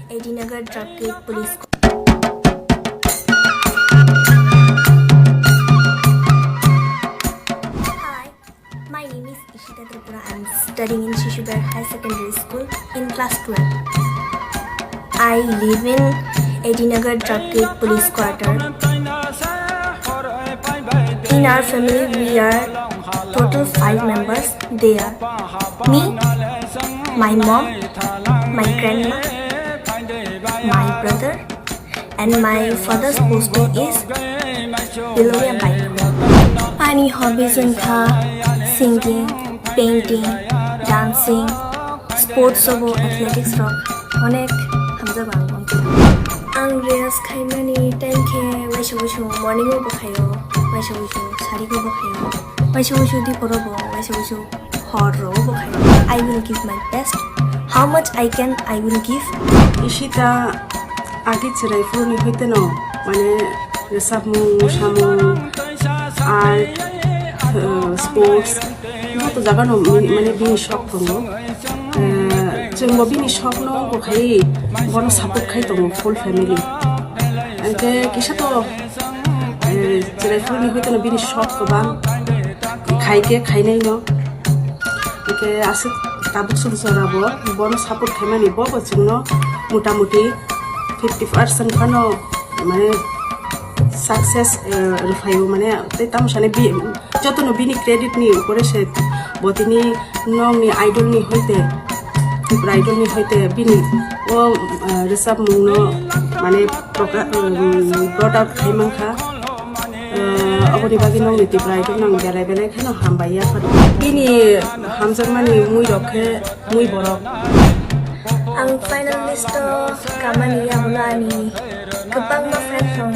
Edinagar Drug Gate Police. Hi, my name is Ishita Tripura. I am studying in Shishubhar High Secondary School in class 12. I live in Edinagar Drug Gate Police Quarter. In our family, we are total 5 members. They are me, my mom, my grandma, my brother, and my father's posting is below a bike. Any hobbies in singing, painting, dancing, sports obo, athletics rock, onek hamza bangong. Ang reels khaimani time ke waisho morning obo khayo, waisho sari obo khayo, waisho di porobo, waisho horror obo khayo. I will give my best. How much I can, I will give. Ishita agi chirai funi hoite no mane resamu shamu art sports to jaga no mane bini shop tongo जों बिनि शप न गखाय बनो support खाय दङ full family अंके किसा तो जेरै फुलनि होइतनो बिनि शप गोबां खायके खायनाय न अंके आसे ताबुक सुरसराबो बनो सपोर्ट खायमानि बबो जोंनो मोटामुटी 50% खानो माने सक्सेस रफायो माने तामसाने बि जतनो बिनि क्रेडिट नि उपरे से बतिनि नंनि आइडल नि होइते ब्राइडल नि होइते बिनि ओ रिसाब मुनो माने ब्रॉट आउट खायमांखा अबनि बागि नंनि ति ब्राइडल नंग बेलाय बेलाय खानो हामबाया बिनि हामजमानि मुइ रखे मुइ बरक Ang final list kamani abulani kapag ma friend from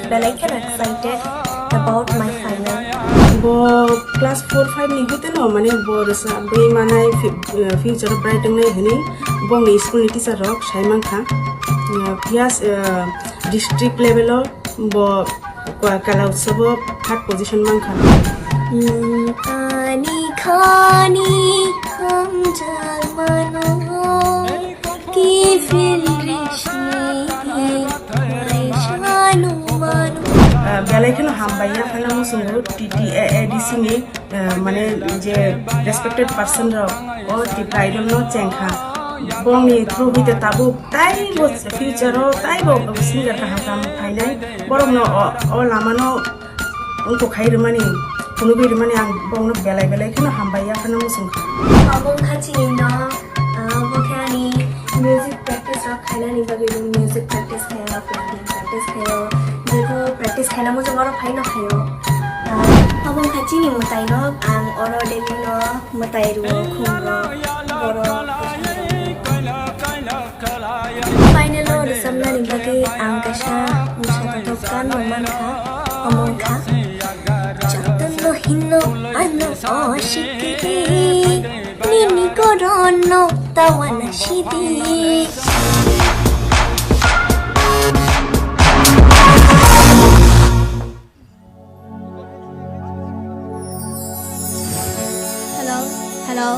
belai can excited about my final. Bo class 4-5 ni hote no mane bo rasa be manai future bright ngai hani bo ngi school ni teacher rok saimang kha pias district level bo kala utsab third position mang kha ani khani kham jal mano ki fil rishni maishanu manu belai khano hambaya khana musungu TTADC ni mane je respected person ro o ti bridal no chengkha bongni through with the tabu tai bo future ro tai bo singer ka hakam phainai borong no o lamano unko khairmani kunubi rimani ang bongno belai khano hambaya khana musungkha abong khachi no bokhani music practice ro khaina ni bagi music practice khayo painting practice khayo jeko practice khaina mo jongaro phaino khayo abong khachi ni mutai ro ang oro deli no mutai ro khumro boro final ro samna ni bagi ang kasha musha tokan man kha among kha jatan no hinno ano oshiki nini korono tawana shidi hello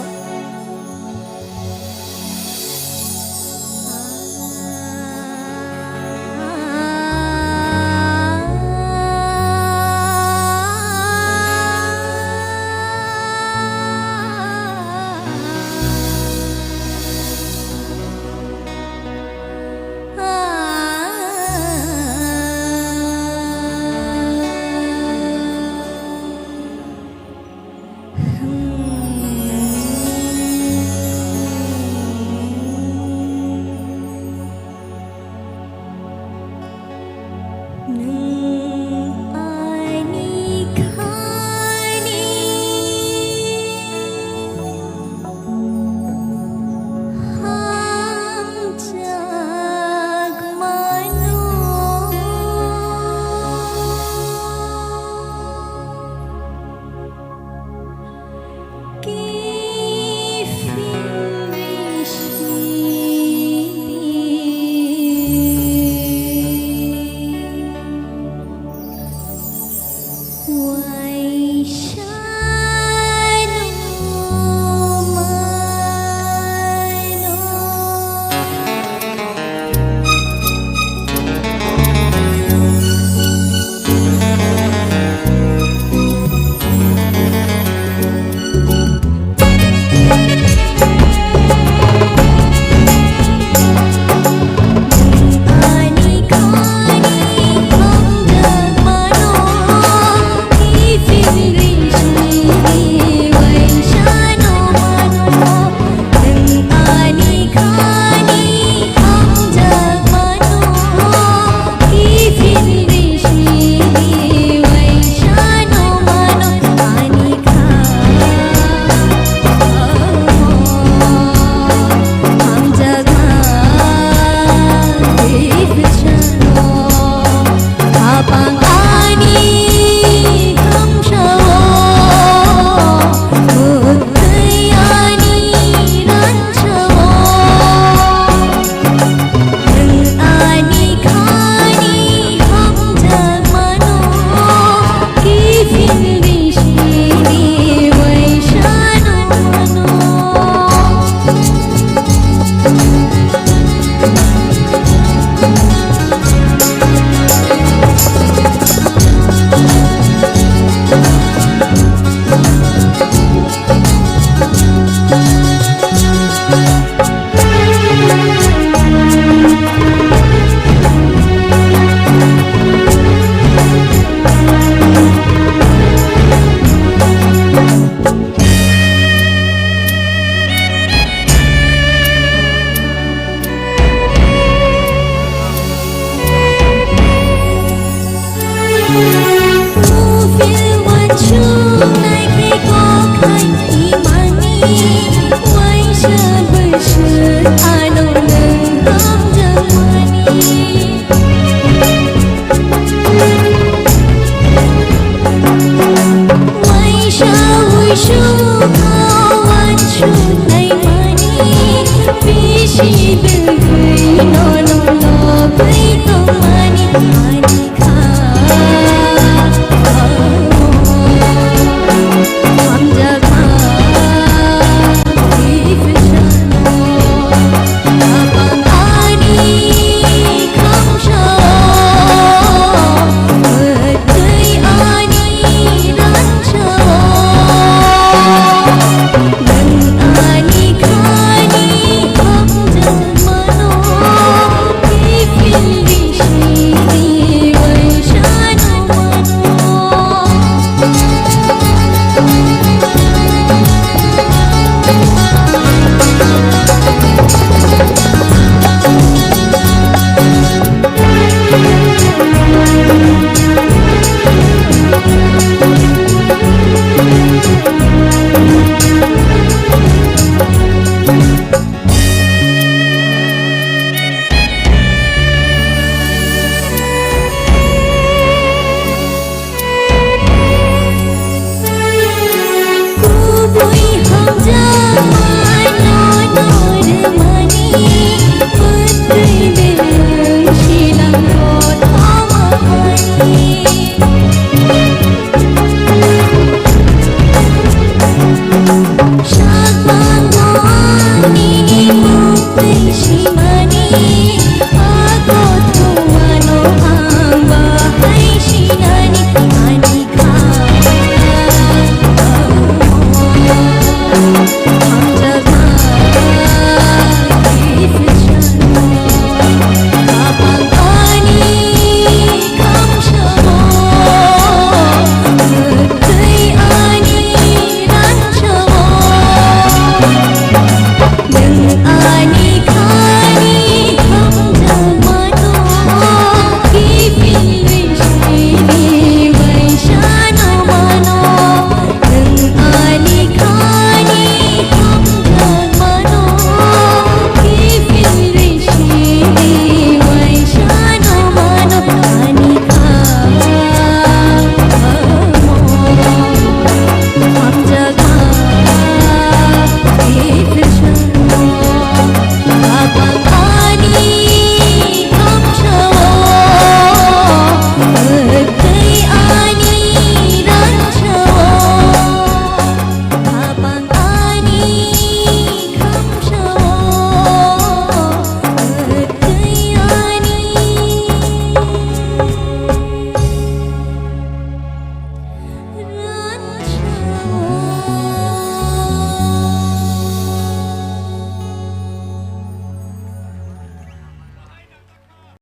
Khurshid गई no no